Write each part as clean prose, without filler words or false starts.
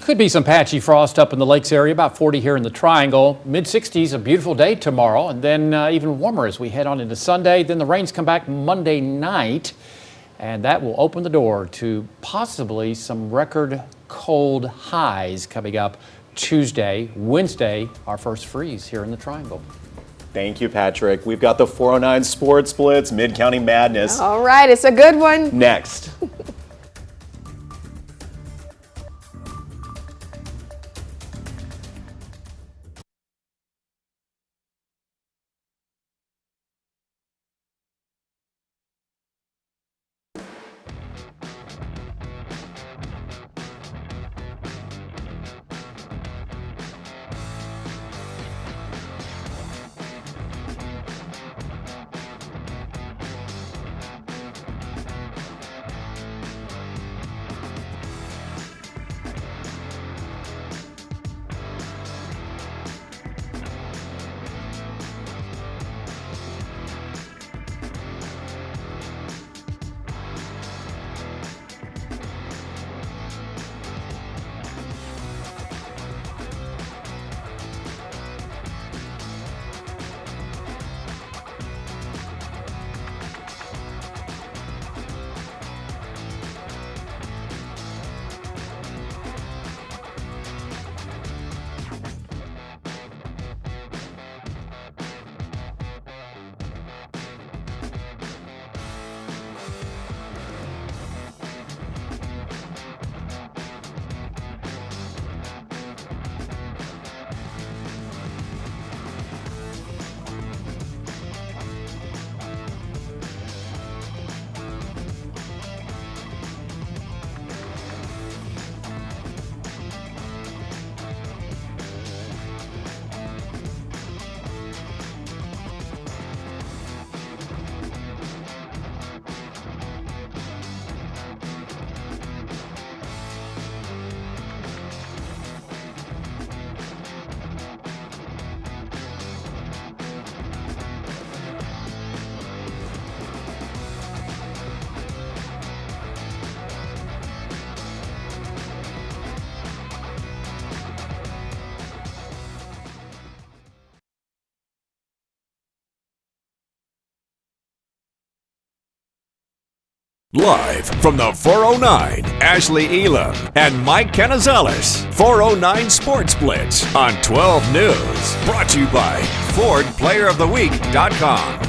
Could be some patchy frost up in the lakes area, about 40 here in the Triangle. Mid-60s, a beautiful day tomorrow, and then even warmer as we head on into Sunday. Then the rains come back Monday night, and that will open the door to possibly some record cold highs coming up Tuesday. Wednesday, our first freeze here in the Triangle. Thank you, Patrick. We've got the 409 Sports Blitz, Mid-County Madness. All right, it's a good one. Next. Live from the 409, Ashley Elam and Mike Canizales. 409 Sports Blitz on 12 News. Brought to you by FordPlayerOfTheWeek.com.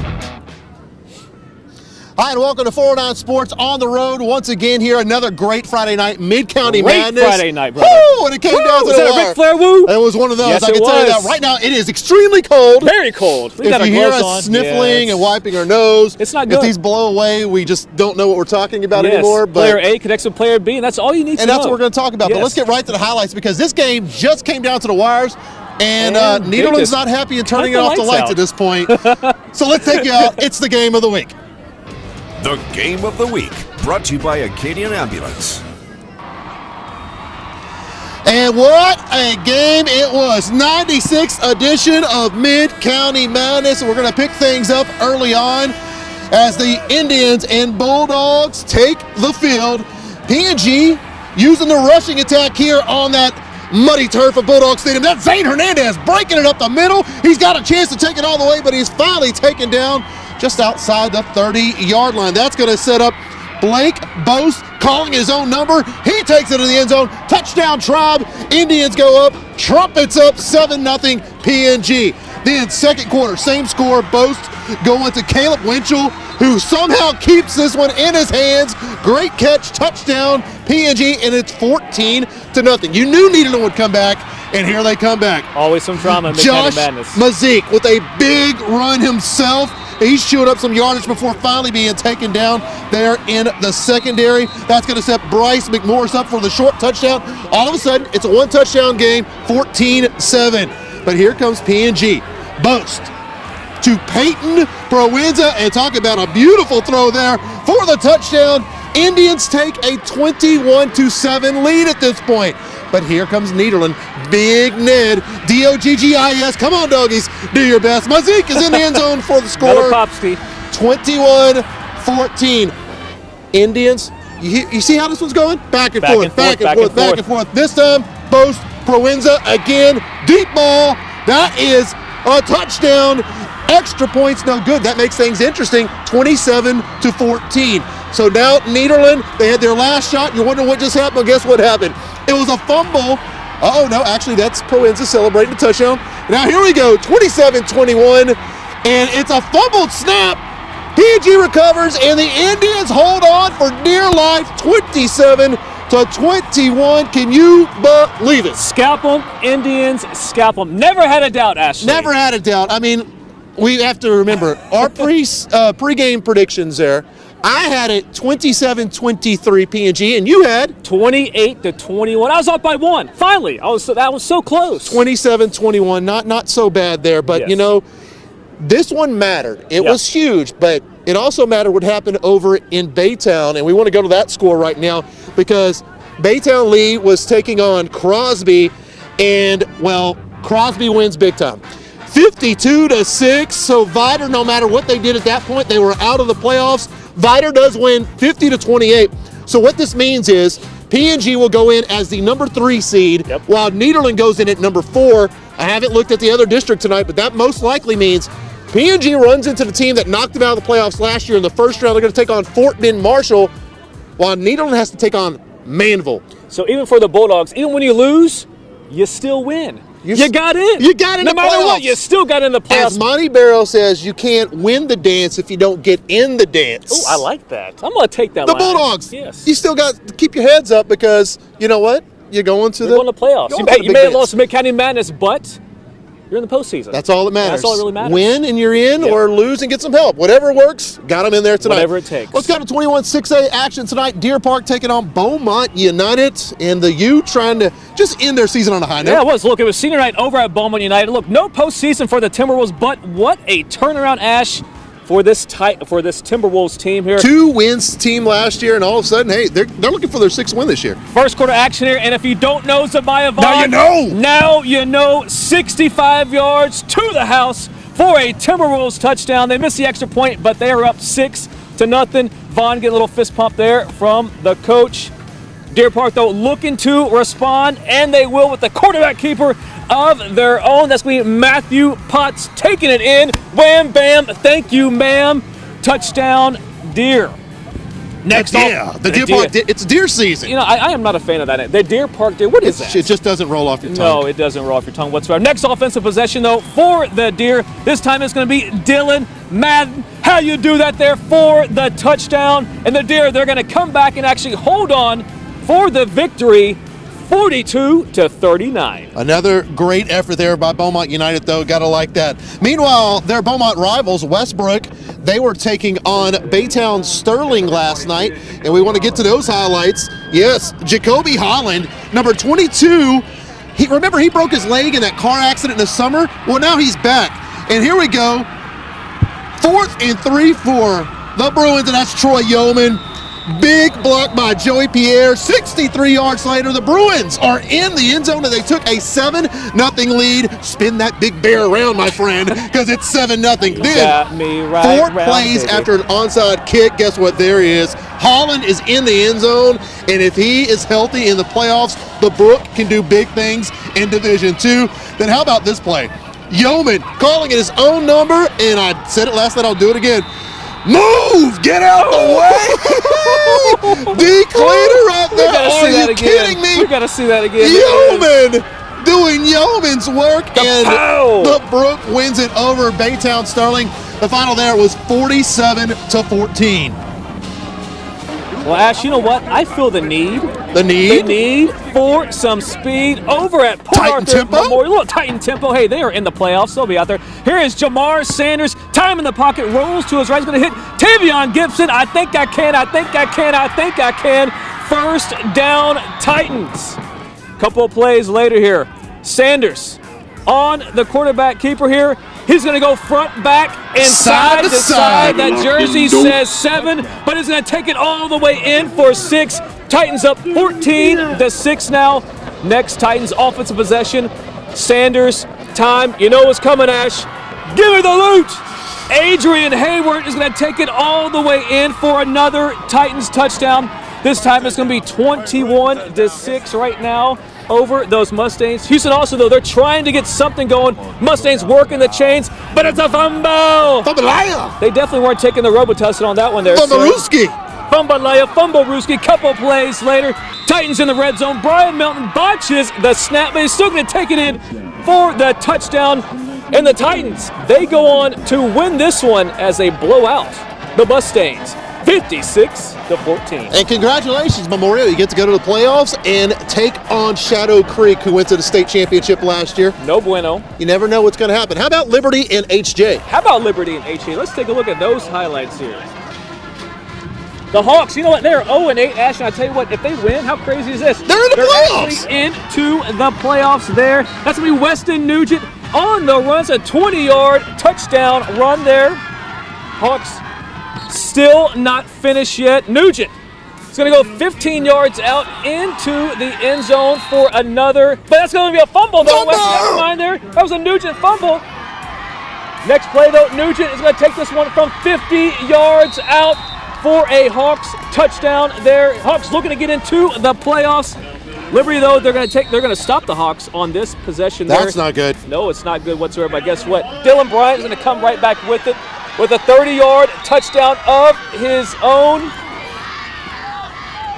Hi, and welcome to 409 Sports on the road once again here. Another great Friday night, Mid-County Madness. Friday night, brother. Woo! And it came down to Was the that a wire. Ric Flair woo? It was one of those. Yes, I can tell you that right now it is extremely cold. Very cold. We've got If our you hear gloves us on. sniffling and wiping our nose, It's not if good. these blow away, we just don't know what we're talking about Yes. anymore. But Player A connects with player B, and that's all you need to know. and that's what we're going to talk about. Yes. But let's get right to the highlights because this game just came down to the wires. And Nederland's not happy in turning Cut off the lights at this point. So let's take you out. It's the game of the week. The Game of the Week, brought to you by Acadian Ambulance. And what a game it was. 96th edition of Mid-County Madness. We're going to pick things up early on as the Indians and Bulldogs take the field. P&G using the rushing attack here on that muddy turf of Bulldog Stadium. That's Zane Hernandez breaking it up the middle. He's got a chance to take it all the way, but he's finally taken down just outside the 30-yard line. That's going to set up Blake Boast calling his own number. He takes it to the end zone. Touchdown Tribe. Indians go up. Trumpets up 7-0 P&G. Then second quarter, same score. Boast going to Caleb Winchell, who somehow keeps this one in his hands. Great catch, touchdown P&G, and it's 14-0. You knew Nederland would come back, and here they come back. Always some drama in Josh Mid-County Madness. Mazik with a big run himself. He's chewing up some yardage before finally being taken down there in the secondary. That's going to set Bryce McMorris up for the short touchdown. All of a sudden, it's a one-touchdown game, 14-7. But here comes P&G. Boast to Peyton Proenza, and talk about a beautiful throw there for the touchdown. Indians take a 21-7 lead at this point. But here comes Nederland. Big Ned, D-O-G-G-I-S. Come on, doggies. Do your best. Mazik is in the end zone for the score. Another pop, Steve. 21-14. Indians, you see how this one's going? Back and forth. This time, boast. Proenza again, deep ball. That is a touchdown. Extra points, no good. That makes things interesting. 27-14. So now Nederland, they had their last shot. You're wondering what just happened. Well, guess what happened? It was a fumble. Oh no, actually that's Proenza celebrating the touchdown. Now here we go, 27-21, and it's a fumbled snap. PG recovers, and the Indians hold on for dear life, 27-21. Can you believe it? Scalp them, Indians, scalp them. Never had a doubt, Ashley. Never had a doubt. I mean, we have to remember our pregame predictions there. I had it 27-23 P&G, and you had 28-21. I was up by one. Finally, that was so close. 27-21. Not so bad there, but Yes. you know, this one mattered. It was huge, but it also mattered what happened over in Baytown, and we want to go to that score right now because Baytown Lee was taking on Crosby, and well, Crosby wins big time. 52-6. So Vider, no matter what they did at that point, they were out of the playoffs. Vider does win 50-28. So what this means is P&G will go in as the number 3 seed, while Nederland goes in at number 4. I haven't looked at the other district tonight, but that most likely means P&G runs into the team that knocked them out of the playoffs last year in the first round. They're going to take on Fort Bend Marshall, while Nederland has to take on Manville. So even for the Bulldogs, even when you lose, you still win. You got in. You got in no the matter playoffs. what, you still got in the playoffs. As Monty Barrow says, you can't win the dance if you don't get in the dance. Oh, I like that. I'm going to take that the line. Bulldogs. Yes. You still got to keep your heads up because you know what? You're going to You're going to the playoffs. going You to may, the you big may have dance. lost to Mid-County Madness, but you're in the postseason. That's all that matters. That's all that really matters. Win and you're in, Yep. or lose and get some help. Whatever works, got them in there tonight. Whatever it takes. Let's go to 21-6A action tonight. Deer Park taking on Beaumont United, and the U trying to just end their season on a high note. Yeah, it was. Look, it was senior night over at Beaumont United. Look, no postseason for the Timberwolves, but what a turnaround, Ash, for this Timberwolves team here. 2 wins team last year, and all of a sudden, hey, they're looking for their 6th win this year. First quarter action here, and if you don't know Zamaya Vaughn, Now you know. Now you know. 65 yards to the house for a Timberwolves touchdown. They missed the extra point, but they are up 6-0. Vaughn get a little fist pump there from the coach. Deer Park, though, looking to respond, and they will with the quarterback keeper of their own. That's going to be Matthew Potts taking it in. Wham, bam, thank you, ma'am. Touchdown, Deer. Next off, the Deer Park, it's deer season. You know, I am not a fan of that. The Deer Park Deer, what is that? It just doesn't roll off your tongue. No, it doesn't roll off your tongue whatsoever. Next offensive possession, though, for the Deer. This time it's going to be Dylan Madden. How you do that there for the touchdown. And the Deer, they're going to come back and actually hold on for the victory, 42-39. Another great effort there by Beaumont United, though. Got to like that. Meanwhile, their Beaumont rivals, Westbrook, they were taking on Baytown Sterling last night, and we want to get to those highlights. Yes, Jacoby Holland, number 22. Remember he broke his leg in that car accident in the summer? Well, now he's back. And here we go. 4th and 3 for the Bruins, and that's Troy Yeoman. Big block by Joey Pierre. 63 yards later, the Bruins are in the end zone, and they took a 7-0 lead. Spin that big bear around, my friend, because it's 7-0. Got me right 4 round, plays baby. after an onside kick. Guess what? There he is. Holland is in the end zone, and if he is healthy in the playoffs, the Brook can do big things in Division II. Then how about this play? Yeoman calling it his own number, and I said it last night, I'll do it again. Move! Get out the way! D. Cleaner right there. Are you kidding me? We got to see that again. Yeoman doing yeoman's work, and pow. the Brook wins it over Baytown Sterling. The final there was 47-14. Well, Ash, you know what? I feel the need. The need? The need for some speed over at Port Titan Arthur tempo? Memorial. Little Titan tempo. Hey, they are in the playoffs. They'll be out there. Here is Jamar Sanders. Time in the pocket. Rolls to his right. He's going to hit Tavion Gibson. I think I can. First down, Titans. Couple of plays later here. Sanders on the quarterback keeper here. He's going to go front, back, and side to side. That jersey says 7, but he's going to take it all the way in for 6. Titans up 14-6 now. Next Titans offensive possession. Sanders, time. You know what's coming, Ash. Give me the loot. Adrian Hayward is going to take it all the way in for another Titans touchdown. This time it's going to be 21-6 right now. over those Mustangs. Houston also, though, they're trying to get something going. Mustangs working the chains, but it's a fumble. Fumbalaya. They definitely weren't taking the Robitussin on that one there. Fumblerooski. Fumbalaya, Fumblerooski, couple plays later. Titans in the red zone. Brian Melton botches the snap, but he's still going to take it in for the touchdown. And the Titans, they go on to win this one as they blow out the Mustangs, 56-14. And congratulations, Memorial. You get to go to the playoffs and take on Shadow Creek, who went to the state championship last year. No bueno. You never know what's going to happen. How about Liberty and HJ? How about Liberty and HA? Let's take a look at those highlights here. The Hawks, you know what? They're 0-8, Ash, and I tell you what, if they win, how crazy is this? They're in the playoffs! Actually into the playoffs there. That's going to be Weston Nugent on the run. It's a 20-yard touchdown run there. Hawks still not finished yet. Nugent is going to go 15 yards out into the end zone for another, but that's going to be a fumble, though. Never mind there. That was a Nugent fumble. Next play, though, Nugent is going to take this one from 50 yards out for a Hawks touchdown there. Hawks looking to get into the playoffs. Liberty, though, they're going to stop the Hawks on this possession there. That's not good. No, it's not good whatsoever, but guess what? Dylan Bryant is going to come right back with it with a 30-yard touchdown of his own.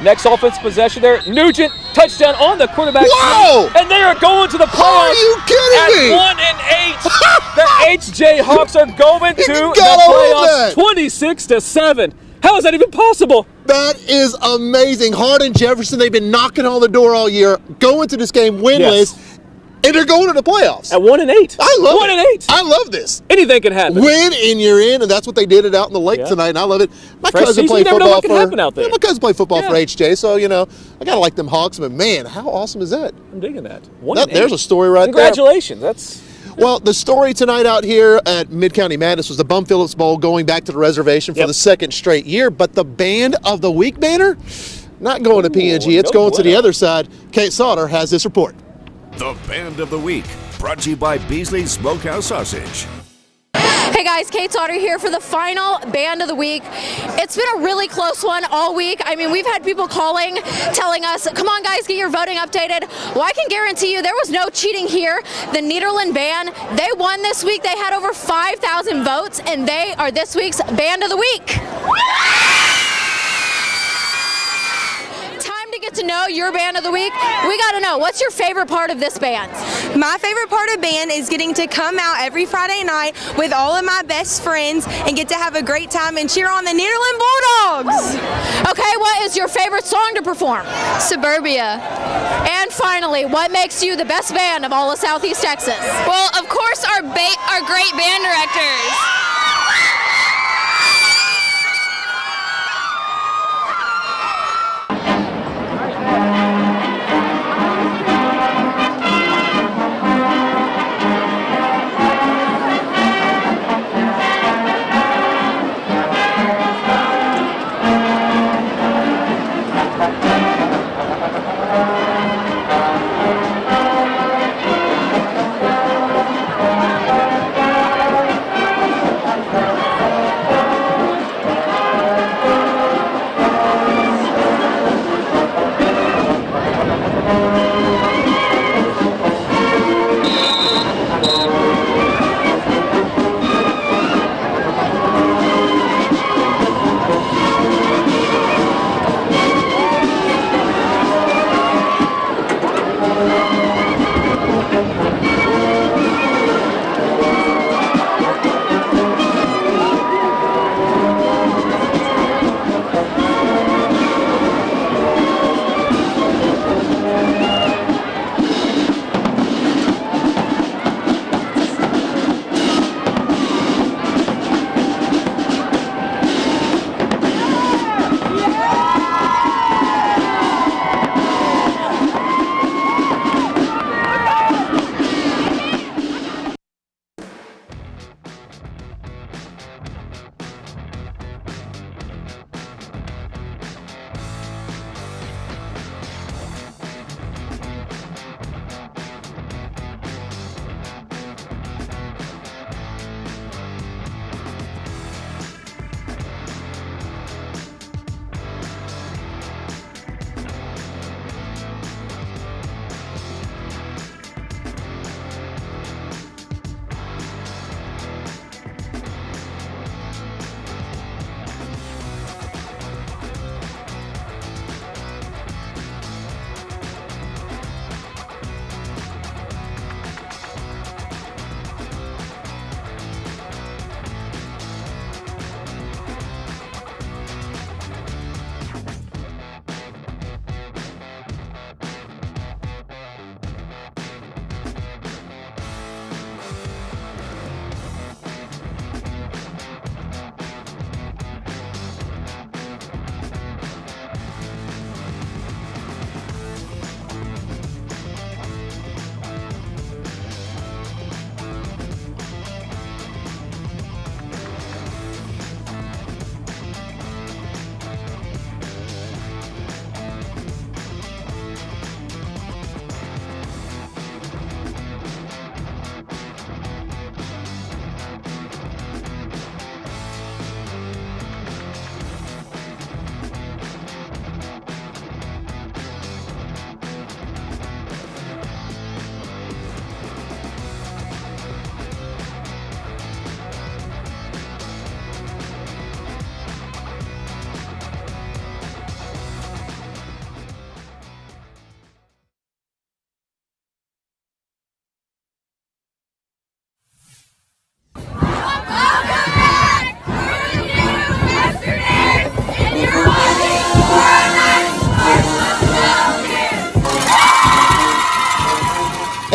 Next offense possession there. Nugent, touchdown on the quarterback. Whoa! And they are going to the playoffs. Are you kidding me? At 1-8. The HJ Hawks are going to the playoffs 26-7. How is that even possible? That is amazing. Hardin Jefferson, they've been knocking on the door all year, going to this game winless, and they're going to the playoffs. At 1-8. I love it. 1-8. I love this. Anything can happen. Win and you're in, and that's what they did it out in the lake tonight, and I love it. My Fresh cousin season, played you never know football what can happen out there. My cousin played football for HJ, so, you know, I got to like them Hawks, but man, how awesome is that? I'm digging that. There's a story right Congratulations. That's... Well, the story tonight out here at Mid-County Madness was the Bum Phillips Bowl going back to the reservation for the second straight year, but the Band of the Week banner, not going to PNG, it's going to the other side. Kate Sauter has this report. The Band of the Week, brought to you by Beasley's Smokehouse Sausage. Hey guys, Kate Sauter here for the final Band of the Week. It's been a really close one all week. I mean, we've had people calling, telling us, come on guys, get your voting updated. Well, I can guarantee you there was no cheating here. The Nederland Band, they won this week. They had over 5,000 votes, and they are this week's Band of the Week. Get to know your Band of the Week. We got to know, what's your favorite part of this band? My favorite part of band is getting to come out every Friday night with all of my best friends and get to have a great time and cheer on the Nederland Bulldogs. Okay, what is your favorite song to perform? Suburbia. And finally, what makes you the best band of all of Southeast Texas? Well, of course, our great band directors.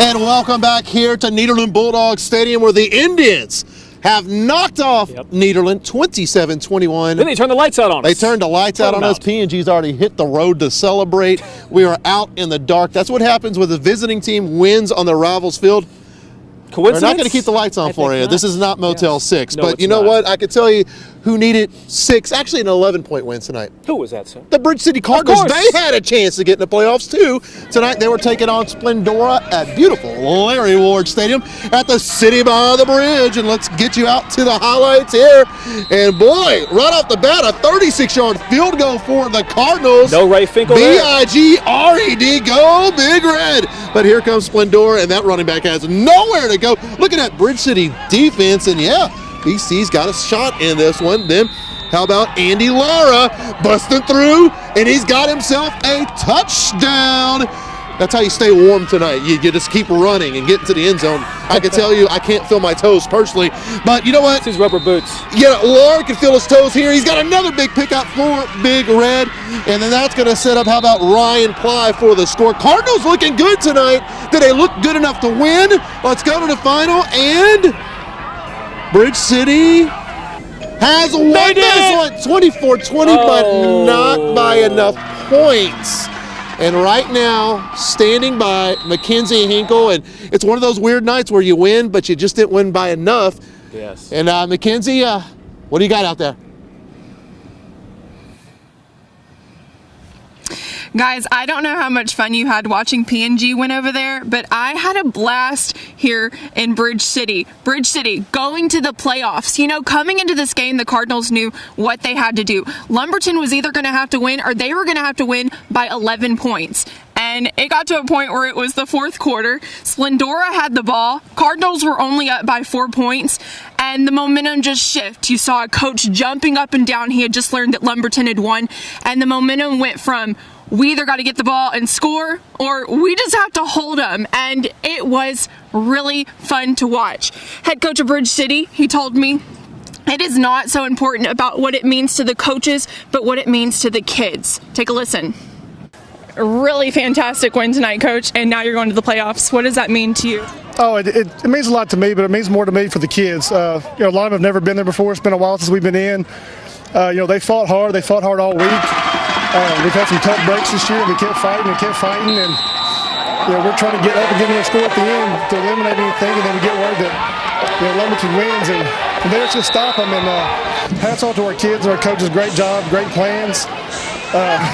And welcome back here to Nederland Bulldog Stadium, where the Indians have knocked off Nederland 27-21. Then they turned the lights out on us. They turned the lights out on us. P&G's already hit the road to celebrate. We are out in the dark. That's what happens when the visiting team wins on the rival's field. Coincidence? They're not going to keep the lights on for you. not. This is not Motel 6. No, but it's you know not. what? I could tell you who needed 6, actually an 11-point win tonight. Who was that, sir? The Bridge City Cardinals. They had a chance to get in the playoffs too. Tonight they were taking on Splendora at beautiful Larry Ward Stadium at the City by the Bridge. And let's get you out to the highlights here. And boy, right off the bat, a 36-yard field goal for the Cardinals. No Ray Finkel there. B-I-G-R-E-D, go Big Red. But here comes Splendora, and that running back has nowhere to go. Look at that Bridge City defense, and yeah, BC's got a shot in this one. Then how about Andy Lara busting through, and he's got himself a touchdown. That's how you stay warm tonight. You just keep running and getting to the end zone. I can tell you, I can't feel my toes personally, but you know what? It's his rubber boots. Yeah, Lara can feel his toes here. He's got another big pickup for Big Red, and then that's going to set up, how about Ryan Ply for the score. Cardinals looking good tonight. Did they look good enough to win? Let's go to the final, and Bridge City has won this one 24-20, but not by enough points. And right now, standing by Mackenzie Hinkle, and it's one of those weird nights where you win, but you just didn't win by enough. Yes. And Mackenzie, what do you got out there? Guys, I don't know how much fun you had watching P&G win over there, but I had a blast here in Bridge City. Bridge City going to the playoffs. You know, coming into this game, the Cardinals knew what they had to do. Lumberton was either going to have to win or they were going to have to win by 11 points. And it got to a point where it was the fourth quarter. Splendora had the ball. Cardinals were only up by 4 points. And the momentum just shifted. You saw a coach jumping up and down. He had just learned that Lumberton had won. And the momentum went from, we either got to get the ball and score, or we just have to hold them. And it was really fun to watch. Head coach of Bridge City, he told me, it is not so important about what it means to the coaches, but what it means to the kids. Take a listen. A really fantastic win tonight, Coach, and now you're going to the playoffs. What does that mean to you? Oh, it means a lot to me, but it means more to me for the kids. You know, a lot of them have never been there before. It's been a while since we've been in. You know, they fought hard. They fought hard all week. We've had some tough breaks this year. We kept fighting and kept fighting, and you know, we're trying to get up and get a score at the end to eliminate anything, and then we get word that, you know, Lumberton wins, and from there it's just stop them. And hats off to our kids and our coaches. Great job, great plans.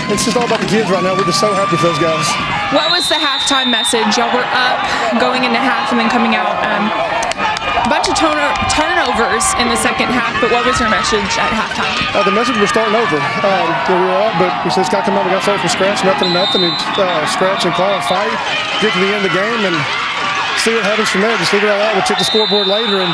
It's just all about the kids right now. We're just so happy for those guys. What was the halftime message? Y'all were up going into half and then coming out. A bunch of turnovers in the second half, but what was your message at halftime? The message was starting over. We were up, but we said it's got to come out. We got to start from scratch, nothing, and scratch and claw and fight, get to the end of the game, and see what happens from there. Just figure it all out. We'll check the scoreboard later, and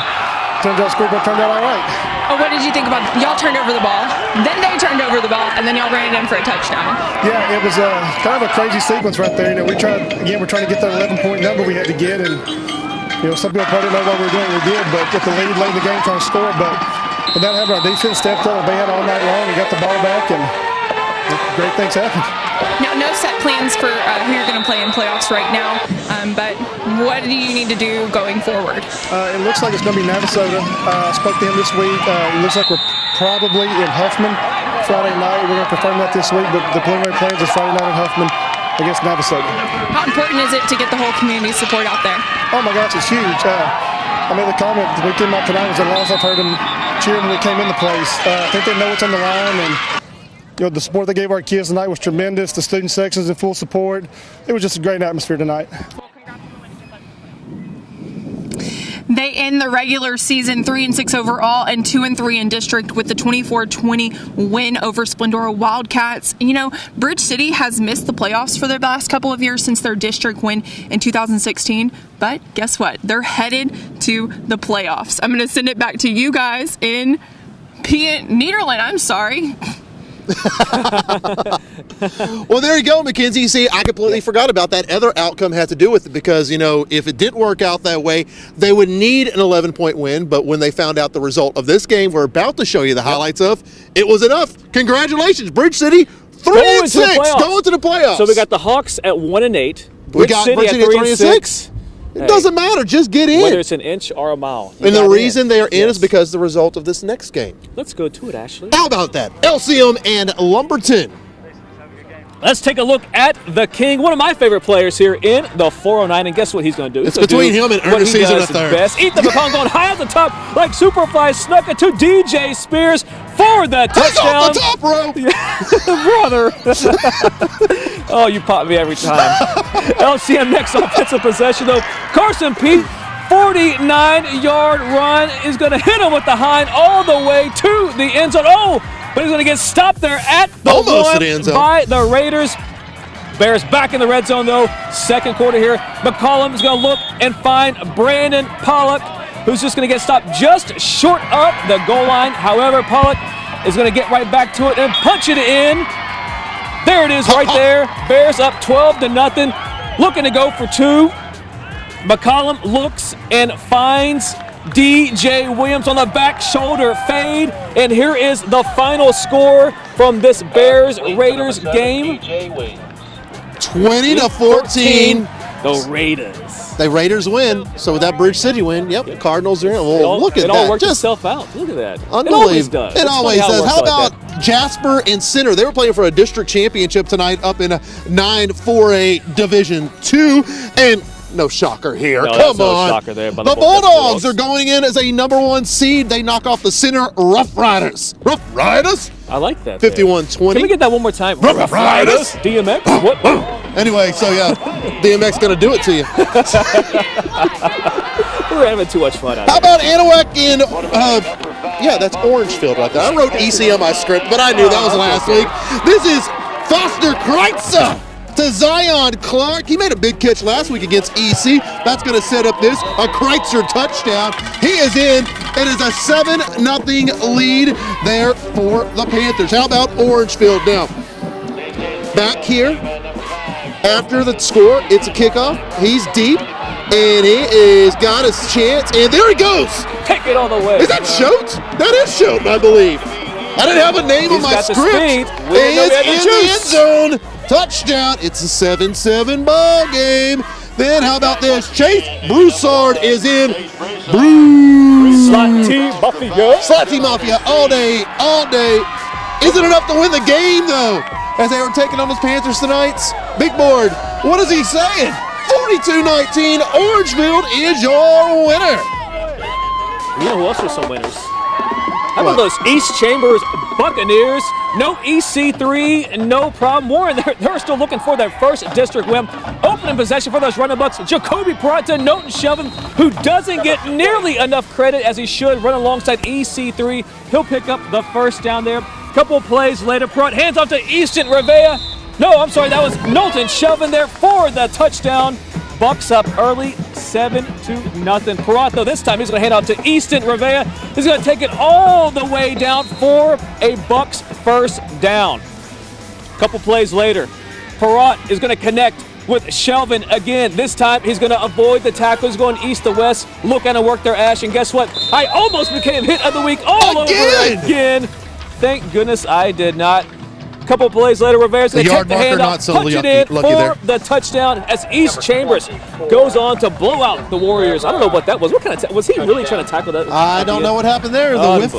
turns out the scoreboard turned out all right. Oh, what did you think about y'all turned over the ball, then they turned over the ball, and then y'all ran it in for a touchdown? Yeah, it was kind of a crazy sequence right there. You know, we're trying to get that 11-point number we had to get, and you know, some people probably didn't know what we were doing. We did, but with the lead late in the game, trying to score. But when that happened, our defense stepped up. They had all night long. We got the ball back, and great things happened. Now, no set plans for who you're going to play in playoffs right now, but what do you need to do going forward? It looks like it's going to be Navasota. I spoke to him this week. It looks like we're probably in Huffman Friday night. We're going to confirm that this week, but the preliminary plans is Friday night in Huffman against Navasota. How important is it to get the whole community support out there? Oh my gosh, it's huge. I made the comment the weekend out tonight was the last I've heard them cheering when we came in the place. I think they know what's on the line, and you know, the support they gave our kids tonight was tremendous. The student section's in full support. It was just a great atmosphere tonight. They end the regular season 3-6 overall and 2-3 in district with the 24-20 win over Splendora Wildcats. You know, Bridge City has missed the playoffs for the last couple of years since their district win in 2016. But guess what? They're headed to the playoffs. I'm going to send it back to you guys in Nederland. I'm sorry. Well, there you go, Mackenzie. See, I completely forgot about that. Other outcome had to do with it because, you know, if it didn't work out that way, they would need an 11-point win. But when they found out the result of this game we're about to show you the highlights of, it was enough. Congratulations, Bridge City, 3-6, going to the playoffs. So we got the Hawks at 1-8. We got Bridge City at 3-6. It doesn't matter. Just get in. Whether it's an inch or a mile. And the reason they are in is because of the result of this next game. Let's go to it, Ashley. How about that? LCM and Lumberton. Let's take a look at the King, one of my favorite players here in the 409. And guess what he's going to do? It's between him and Ernest Season III. Best. Ethan McCollum going high at the top like Superfly, snuck it to DJ Spears for the touchdown. Off the top rope. Brother. Oh, you pop me every time. LCM next offensive possession, though. Carson Pete, 49-yard run, is going to hit him with the hind all the way to the end zone. Oh, but he's going to get stopped there at the almost one the end zone by the Raiders. Bears back in the red zone, though. Second quarter here. McCollum is going to look and find Brandon Pollock, who's just going to get stopped just short of the goal line. However, Pollock is going to get right back to it and punch it in. There it is right there. Bears up 12-0, looking to go for two. McCollum looks and finds DJ Williams on the back shoulder fade. And here is the final score from this Bears-Raiders game. 20-14. The Raiders. The Raiders win. So with that Bridge City win, yep, Cardinals are in. Well, look at that. It all worked itself out. Look at that. Unbelievable. It always does. It always does. How about that? Jasper and Center? They were playing for a district championship tonight up in a 9-4A Division 2. And no shocker here. No, Come no on. shocker there by the Bulldogs are going in as a #1 seed. They knock off the Center Rough Riders. Rough Riders? I like that. 51-20. Can we get that one more time? Rough Riders? DMX? What? Anyway, so yeah, DMX going to do it to you. We're having too much fun out How about Anahuac in, yeah, that's Orangefield right there. I wrote EC on my script, but I knew that was last week. This is Foster Kreitzer to Zion Clark. He made a big catch last week against EC. That's going to set up this, a Kreitzer touchdown. He is in. It is a 7-0 lead there for the Panthers. How about Orangefield now? Back here, after the score, it's a kickoff. He's deep, and he is got his chance, and there he goes. Take it all the way. Is that Schultz? That is Schultz, I believe. I didn't have a name on my script. He is in the end zone. Touchdown. It's a 7-7 ball game. Then how about this? Chase Broussard is in. Slotty Mafia all day, all day. Isn't enough to win the game, though, as they were taking on those Panthers tonight. Big board, what is he saying? 42-19, Orangefield is your winner. You know who else are some winners? How about those East Chambers Buccaneers? No EC3, no problem. Warren, they're still looking for their first district win. Opening possession for those running bucks. Jacoby Peralta, Noten Shelvin, who doesn't get nearly enough credit as he should, run alongside EC3. He'll pick up the first down there. Couple plays later, Peralta hands off to Easton Revea. No, I'm sorry, that was Noten Shelvin there for the touchdown. Bucks up early, 7-0. Peralta, this time he's going to hand out to Easton Revea. He's going to take it all the way down for a Bucks first down. Couple plays later, Peralta is going to connect with Shelvin again. This time he's going to avoid the tackles going east to west, looking to work their ash. And guess what? I almost became hit of the week all over again. Thank goodness I did not. Couple plays later, Rivera's going to take the handoff, punch it in for the touchdown as East Chambers goes on to blow out the Warriors. I don't know what that was. What kind of was he really trying to tackle that? I don't know what happened there. The whiff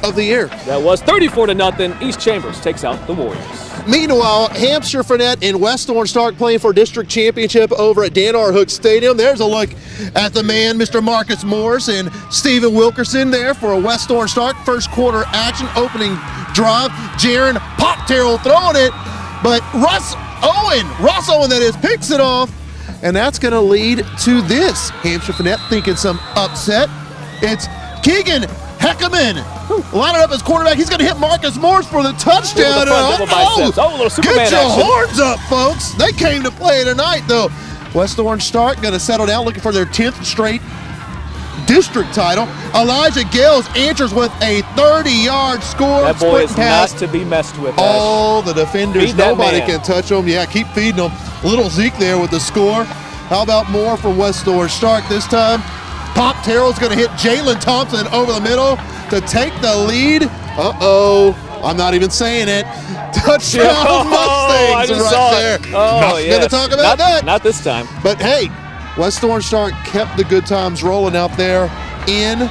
of the year. That was 34-0. East Chambers takes out the Warriors. Meanwhile, Hampshire Fournette and West Orange start playing for district championship over at Dan R. Hook Stadium. There's a look at the man, Mr. Marcus Morris and Stephen Wilkerson there for a West Orange start. First quarter action, opening drive. Jaron Pop Terrell throwing it, but Ross Owen that is, picks it off, and that's going to lead to this. Hampshire Fournette thinking some upset. It's Keegan Heckerman lining up as quarterback. He's going to hit Marcus Morris for the touchdown. Get your horns up, folks. They came to play tonight, though. West Orange start, going to settle down, looking for their 10th straight district title. Elijah Gales answers with a 30-yard score. That boy is not to be messed with. All the defenders, nobody can touch him. Yeah, keep feeding them. Little Zeke there with the score. How about more from West Orange Stark this time? Pop Terrell's going to hit Jalen Thompson over the middle to take the lead. I'm not even saying it. Touchdown Mustangs right there. Not going to talk about that. Not this time. But hey, West Orange Star kept the good times rolling out there in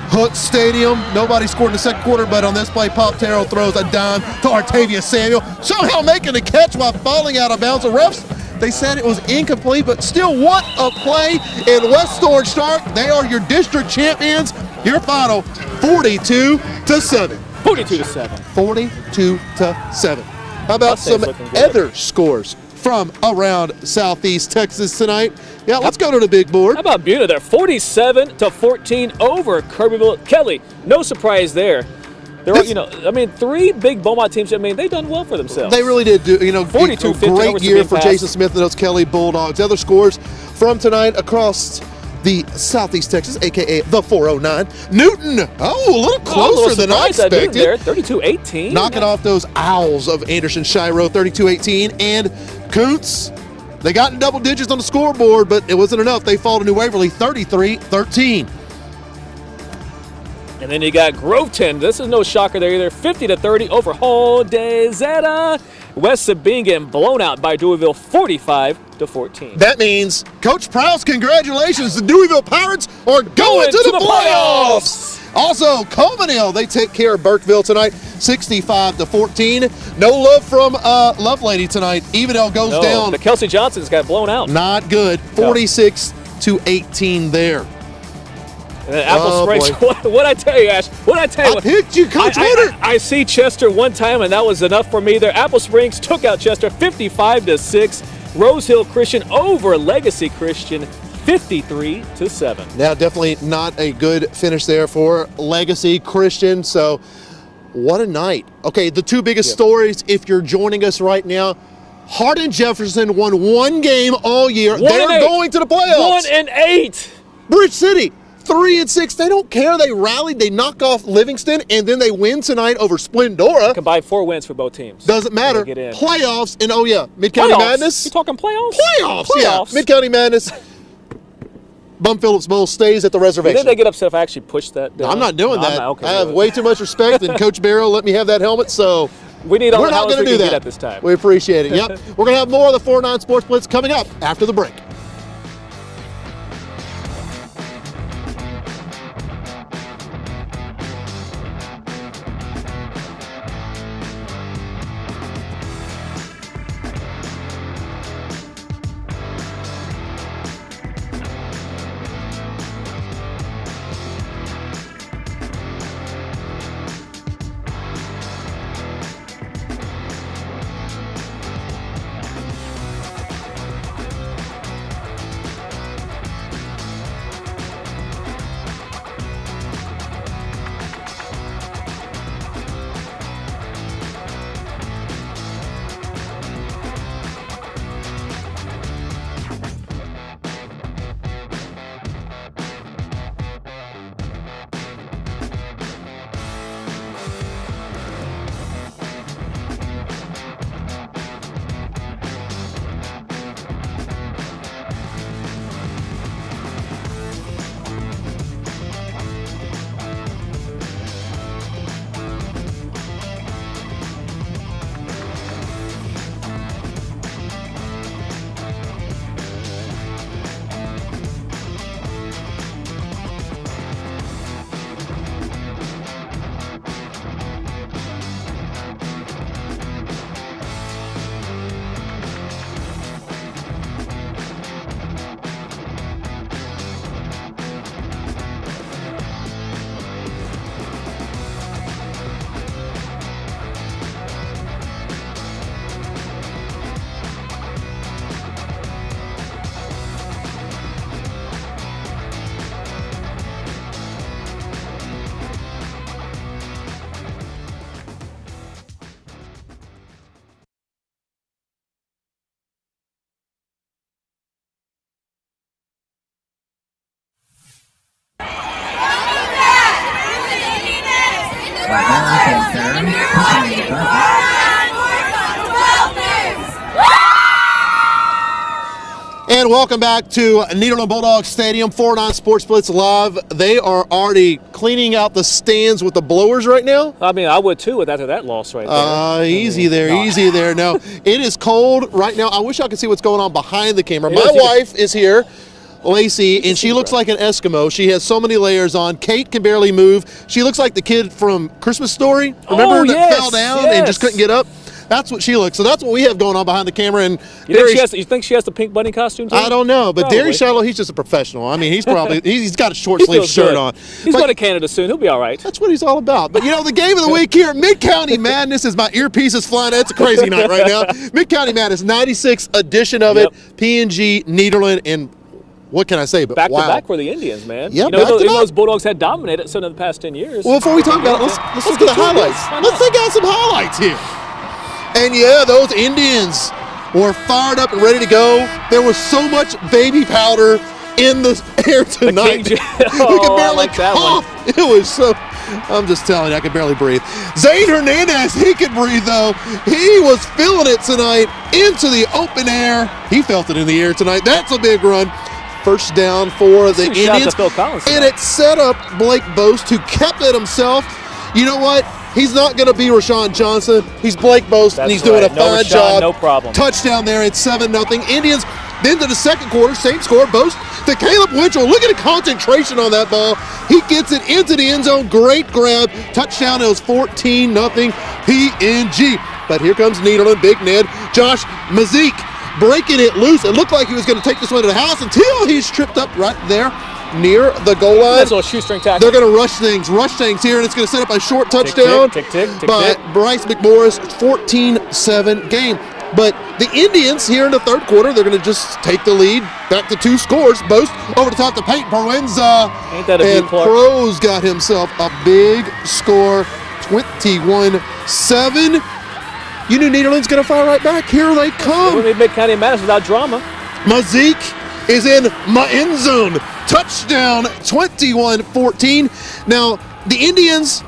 Hook Stadium. Nobody scored in the second quarter, but on this play, Pop Terrell throws a dime to Artavius Samuel, somehow making the catch while falling out of bounds. The refs, they said it was incomplete, but still what a play in West Orange Star. They are your district champions. Your final 42-7. 42-7. 42-7. How about some other scores from around Southeast Texas tonight? Yeah, let's go to the big board. How about Buda there? 47-14 over Kirbyville. Kelly, no surprise there. There are, three big Beaumont teams. They done well for themselves. They really did do, 42-15 great year for Jason Smith and those Kelly Bulldogs. Other scores from tonight across the Southeast Texas, a.k.a. the 409. Newton, a little closer than I expected. There, 32-18. Knocking off those Owls of Anderson-Shiro, 32-18. And Koontz, they got in double digits on the scoreboard, but it wasn't enough. They fall to New Waverly, 33-13. And then you got Groveton. This is no shocker there either. 50-30 over Hodezeta. West Sabine getting blown out by Deweyville, 45-14. That means, Coach Prowse, congratulations. The Deweyville Pirates are going to the playoffs. Also, Comanille, they take care of Burkeville tonight, 65-14. No love from Lovelady tonight. Evendale goes down. The Kelsey Johnsons got blown out. Not good. 46-18 there. And then Apple Springs, what'd I tell you, Ash? What'd I tell you? I picked you, Coach Hunter. I see Chester one time, and that was enough for me there. Apple Springs took out Chester 55-6. Rose Hill Christian over Legacy Christian 53-7. Now, definitely not a good finish there for Legacy Christian. So, what a night. Okay, the two biggest stories, if you're joining us right now, Hardin Jefferson won one game all year. They're going to the playoffs. 1-8. Bridge City, 3-6. They don't care. They rallied. They knock off Livingston, and then they win tonight over Splendora. Combined 4 wins for both teams. Doesn't matter. Get in. Playoffs, and Mid-County Madness. You talking playoffs? Playoffs, yeah. Mid-County Madness. Bum Phillips Bowl stays at the reservation. Didn't they get upset if I actually pushed that down? I'm not doing that. Okay, I have way too much respect, and Coach Barrow let me have that helmet, so we're not going to do that at this time. We appreciate it. Yep. We're going to have more of the 409 Sports Blitz coming up after the break. And welcome back to Nederland Bulldog Stadium, 409 Sports Blitz Live. They are already cleaning out the stands with the blowers right now. I mean, I would too after that loss right there. Easy there. No, it is cold right now. I wish I could see what's going on behind the camera. My is. wife is here, Lacey, and she looks like an Eskimo. She has so many layers on. Kate can barely move. She looks like the kid from Christmas Story. Remember that fell down and just couldn't get up? That's what she looks. So that's what we have going on behind the camera. And you think she has the pink bunny costume too? I don't know, but Darius Shallow, he's just a professional. I mean, he's got a short sleeve shirt on. He's going to Canada soon. He'll be all right. That's what he's all about. But the game of the week here, Mid-County Madness, is my earpiece is flying. It's a crazy night right now. Mid-County Madness, 96th edition of it. P&G, Nederland, and what can I say? But back to back for the Indians, man. Yeah, those Bulldogs had dominated some of the past 10 years. Well, before we talk about it, let's look at the highlights. Let's take out some highlights here. And those Indians were fired up and ready to go. There was so much baby powder in the air tonight. We could barely cough. It was so. I'm just telling you, I could barely breathe. Zane Hernandez, he could breathe though. He was feeling it tonight into the open air. He felt it in the air tonight. That's a big run. First down for the Indians. And it set up Blake Boast, who kept it himself. You know what? He's not going to be Rashawn Johnson. He's Blake Boast, and he's doing a fine job. No problem. Touchdown there. It's 7-0. Indians, then to the second quarter, same score. Boast to Caleb Winchell. Look at the concentration on that ball. He gets it into the end zone. Great grab. Touchdown. It was 14-0 PNG. But here comes Nederland. Big Ned. Josh Mazik breaking it loose. It looked like he was going to take this one to the house until he's tripped up right there near the goal line. That's a little shoestring tackle. They're going to rush things here, and it's going to set up a short touchdown. Tick, but Bryce McMorris, 14-7 game. But the Indians here in the third quarter, they're going to just take the lead back to 2 scores. Boast over the top to Peyton Proenza. Ain't that a and big Clark? Pros got himself a big score, 21-7. You knew Nederland's going to fire right back. Here they come. We made Mid-County Madness without drama. Mazik is in my end zone. Touchdown, 21-14. Now, the Indians,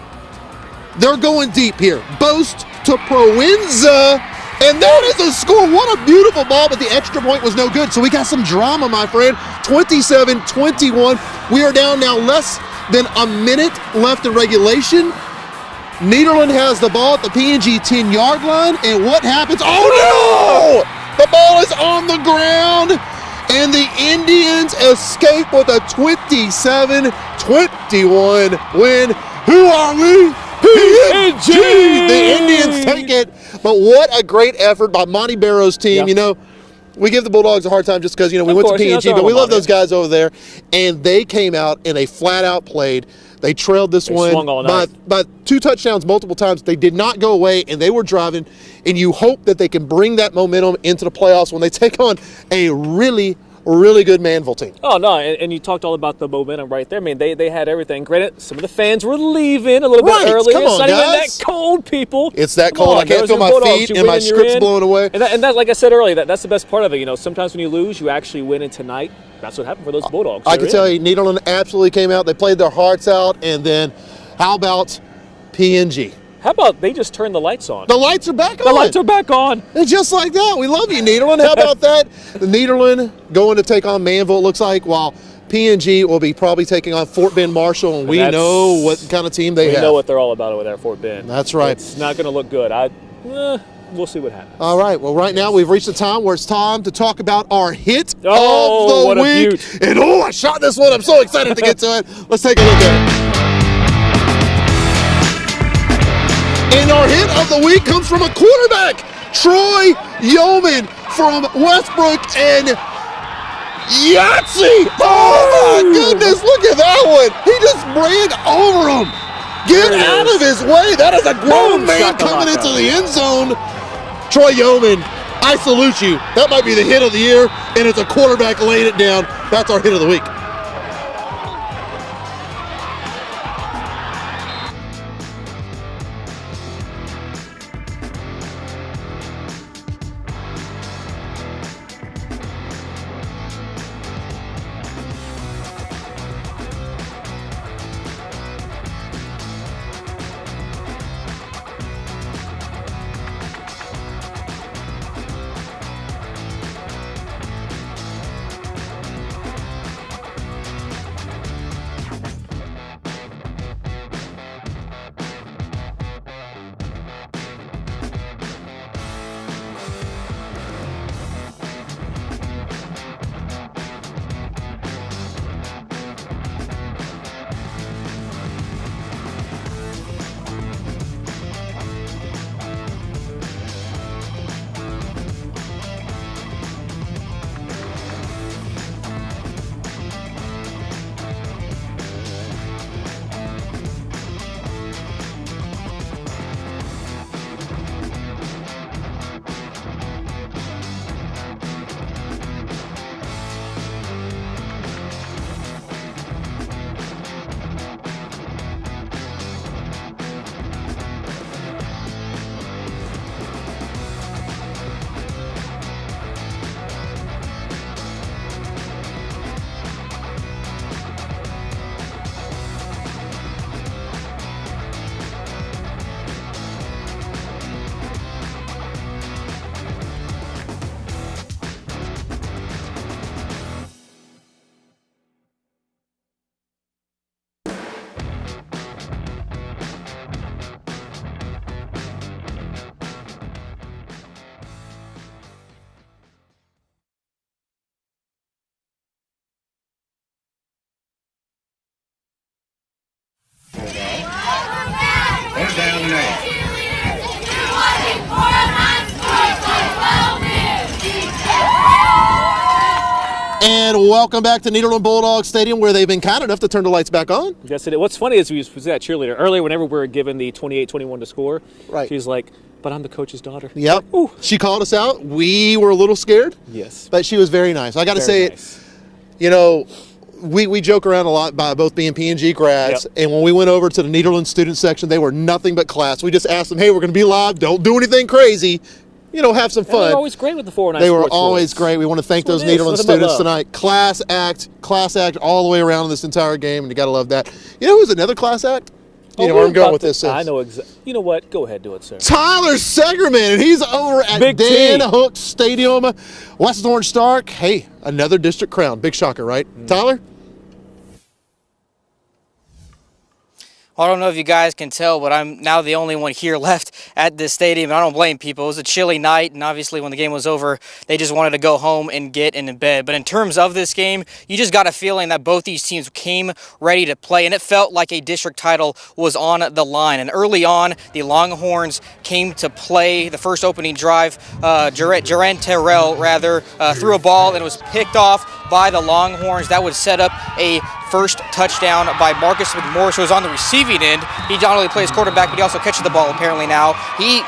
they're going deep here. Boast to Proenza, and that is a score. What a beautiful ball, but the extra point was no good. So we got some drama, my friend. 27-21. We are down now less than a minute left in regulation. Nederland has the ball at the PNG 10-yard line, and what happens? Oh, no! The ball is on the ground. And the Indians escape with a 27-21 win. Who are we? PNG! The Indians take it. But what a great effort by Monty Barrow's team. We give the Bulldogs a hard time just because, we went to PNG, but we love those guys over there. And they came out in a flat-out played. They trailed this one by 2 touchdowns multiple times. They did not go away, and they were driving. And you hope that they can bring that momentum into the playoffs when they take on a really good Manville team. Oh, no, and you talked all about the momentum right there. I mean, they had everything. Granted, some of the fans were leaving a little bit earlier. Come on, it's not guys. even that cold, people. It's that cold. I can't feel my feet, and my script's blowing away. And that, like I said earlier, that's the best part of it. Sometimes when you lose, you actually win, and tonight, that's what happened for those Bulldogs. I can tell you, Nederland absolutely came out. They played their hearts out, and then how about PNG? How about they just turned the lights on? The lights are back on. The lights are back on. And just like that, we love you, Nederland. How about that? The Nederland going to take on Manville, it looks like, while PNG will be probably taking on Fort Bend Marshall, and we know what kind of team they have. We know what they're all about over there at Fort Bend. That's right. It's not going to look good. We'll see what happens. All right. Well, right now we've reached the time where it's time to talk about our hit of the week. And I shot this one. I'm so excited to get to it. Let's take a look at it. And our hit of the week comes from a quarterback, Troy Yeoman from Westbrook and Yahtzee. Oh, my goodness. Look at that one. He just ran over him. Get out of his way. That is a grown man coming into the end zone. Troy Yeoman, I salute you. That might be the hit of the year, and it's a quarterback laying it down. That's our hit of the week. And welcome back to Nederland Bulldog Stadium, where they've been kind enough to turn the lights back on. Yes, it is. What's funny is we was that cheerleader earlier. Whenever we were given the 28-21 to score, right? She's like, "But I'm the coach's daughter." Yep. Like, she called us out. We were a little scared. Yes. But she was very nice. I got to say, nice. You know, we joke around a lot by both being P&G grads, and when we went over to the Nederland student section, they were nothing but class. We just asked them, "Hey, we're going to be live. Don't do anything crazy. You know, have some fun." They're always great with the 409 They were Sports always boys. great. We want to thank That's those what it is. Nederland Nothing but students love. tonight. Class act all the way around in this entire game, and you got to love that. You know who's another class act? You know where I'm going with this. I know exactly. You know what? Go ahead, do it, sir. Tyler Segerman, and he's over at Big Dan T. Hook Stadium, West Orange Stark. Hey, another district crown. Big shocker, right? Tyler? Well, I don't know if you guys can tell, but I'm now the only one here left at this stadium. I don't blame people. It was a chilly night, and obviously when the game was over, they just wanted to go home and get in bed. But in terms of this game, you just got a feeling that both these teams came ready to play, and it felt like a district title was on the line. And early on, the Longhorns came to play. The first opening drive, Jaren Terrell, threw a ball, and it was picked off by the Longhorns. That would set up a first touchdown by Marcus McMorris, who was on the receiving end. He not only plays quarterback, but he also catches the ball apparently now. He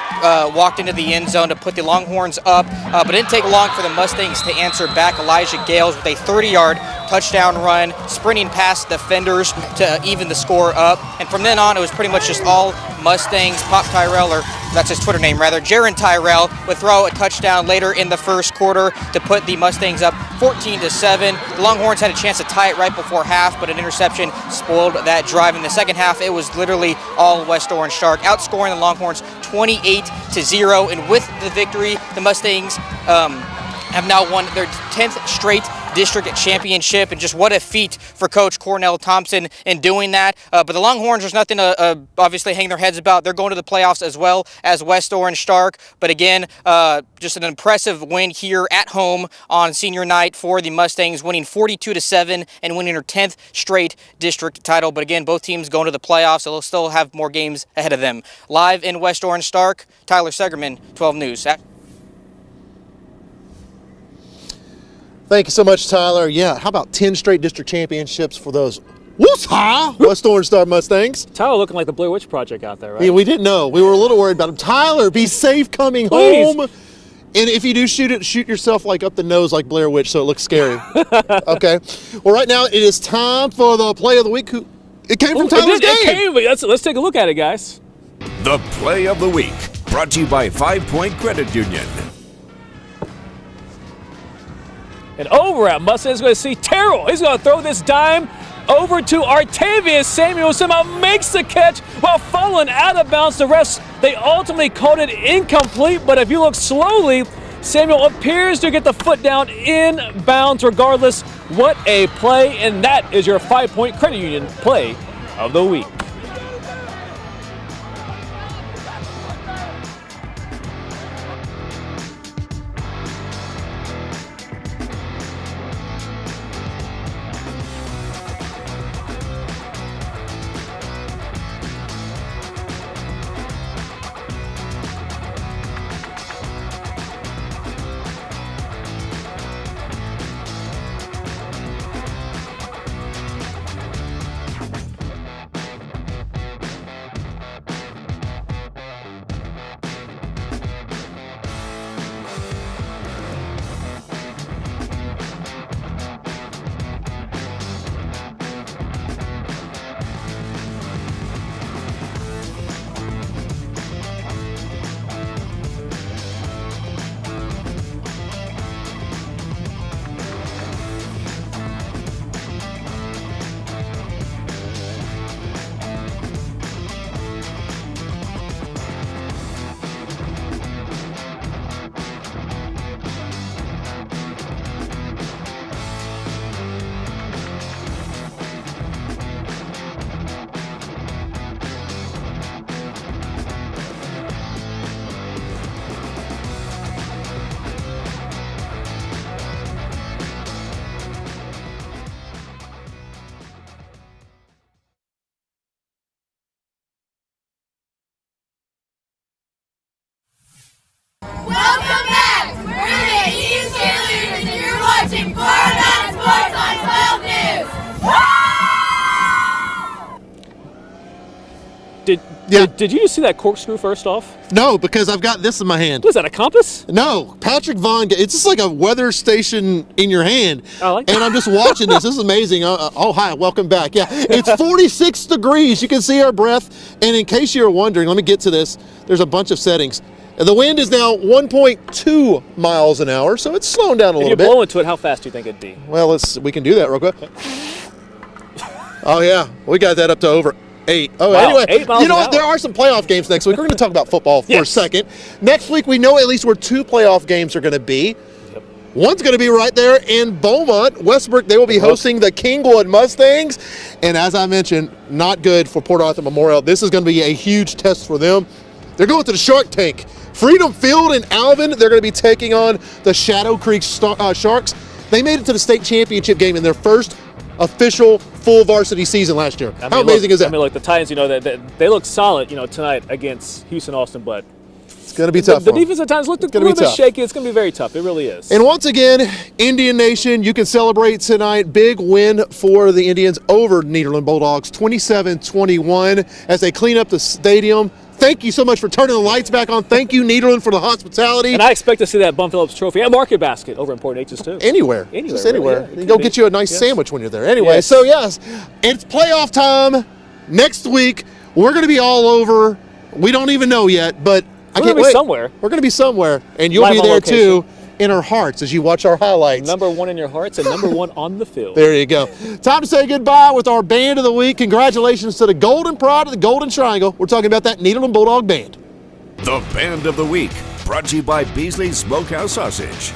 walked into the end zone to put the Longhorns up, but it didn't take long for the Mustangs to answer back. Elijah Gales with a 30-yard touchdown run, sprinting past defenders to even the score up. And from then on, it was pretty much just all Mustangs. Pop Tyrell, or that's his Twitter name rather, Jaron Tyrell would throw a touchdown later in the first quarter to put the Mustangs up 14-7. The Longhorns had a chance to tie it right before half, but an interception spoiled that drive. In the second half, it was literally all West Orange Stark, outscoring the Longhorns 28-0. And with the victory, the Mustangs have now won their 10th straight district championship, and just what a feat for Coach Cornell Thompson in doing that. But the Longhorns, there's nothing to obviously hang their heads about. They're going to the playoffs as well as West Orange Stark. But again, just an impressive win here at home on senior night for the Mustangs, winning 42-7 and winning their 10th straight district title. But again, both teams going to the playoffs, so they'll still have more games ahead of them. Live in West Orange Stark, Tyler Segerman, 12 News. Thank you so much, Tyler. Yeah, how about 10 straight district championships for those West Orange Star Mustangs? Tyler looking like the Blair Witch Project out there, right? Yeah, we didn't know. We were a little worried about him. Tyler, be safe coming home. And if you do shoot yourself like up the nose like Blair Witch so it looks scary. Okay. Well, right now it is time for the play of the week. It came from Tyler's game. Let's take a look at it, guys. The play of the week, brought to you by 5 Point Credit Union. And over at Mustang's going to see Terrell. He's going to throw this dime over to Artavius. Samuel somehow makes the catch while falling out of bounds. The refs, they ultimately called it incomplete, but if you look slowly, Samuel appears to get the foot down in bounds regardless. What a play, and that is your 5 Point Credit Union play of the week. Did you just see that corkscrew first off? No, because I've got this in my hand. What is that, a compass? No, Patrick Vaughn. It's just like a weather station in your hand. I like and I'm just watching this. This is amazing. Oh, hi, welcome back. Yeah, it's 46 degrees. You can see our breath. And in case you're wondering, let me get to this. There's a bunch of settings. The wind is now 1.2 miles an hour, so it's slowing down a little bit. If you blow into it, how fast do you think it'd be? Well, we can do that real quick. Oh, yeah, we got that up to over 8. Oh, wow, anyway, 8 miles you know an what? hour. There are some playoff games next week. We're going to talk about football for a Yes. second. Next week, we know at least where 2 playoff games are going to be. Yep. One's going to be right there in Beaumont. Westbrook, they will be hosting the Kingwood Mustangs. And as I mentioned, not good for Port Arthur Memorial. This is going to be a huge test for them. They're going to the Shark Tank. Freedom Field in Alvin, they're going to be taking on the Shadow Creek Sharks. They made it to the state championship game in their first official full varsity season last year. How amazing is that? I mean, look, the Titans, they look solid, tonight against Houston Austin, but it's going to be tough. The defense at times looked a little bit shaky. It's going to be very tough. It really is. And once again, Indian Nation, you can celebrate tonight. Big win for the Indians over Nederland Bulldogs, 27-21, as they clean up the stadium. Thank you so much for turning the lights back on. Thank you, Nederland, for the hospitality. And I expect to see that Bum Phillips trophy and market basket over in Port Neches too. Anywhere. Just anywhere. Really, yeah, you go get you a nice sandwich when you're there. Anyway, Yes. so yes, it's playoff time. Next week, we're going to be all over. We don't even know yet, but I can't wait. Somewhere. We're going to be somewhere, and you'll Live be on there location. too in our hearts as you watch our highlights. Number 1 in your hearts and number 1 on the field. There you go. Time to say goodbye with our band of the week. Congratulations to the Golden Pride of the Golden Triangle. We're talking about that Nederland Bulldog Band. The Band of the Week, brought to you by Beasley's Smokehouse Sausage.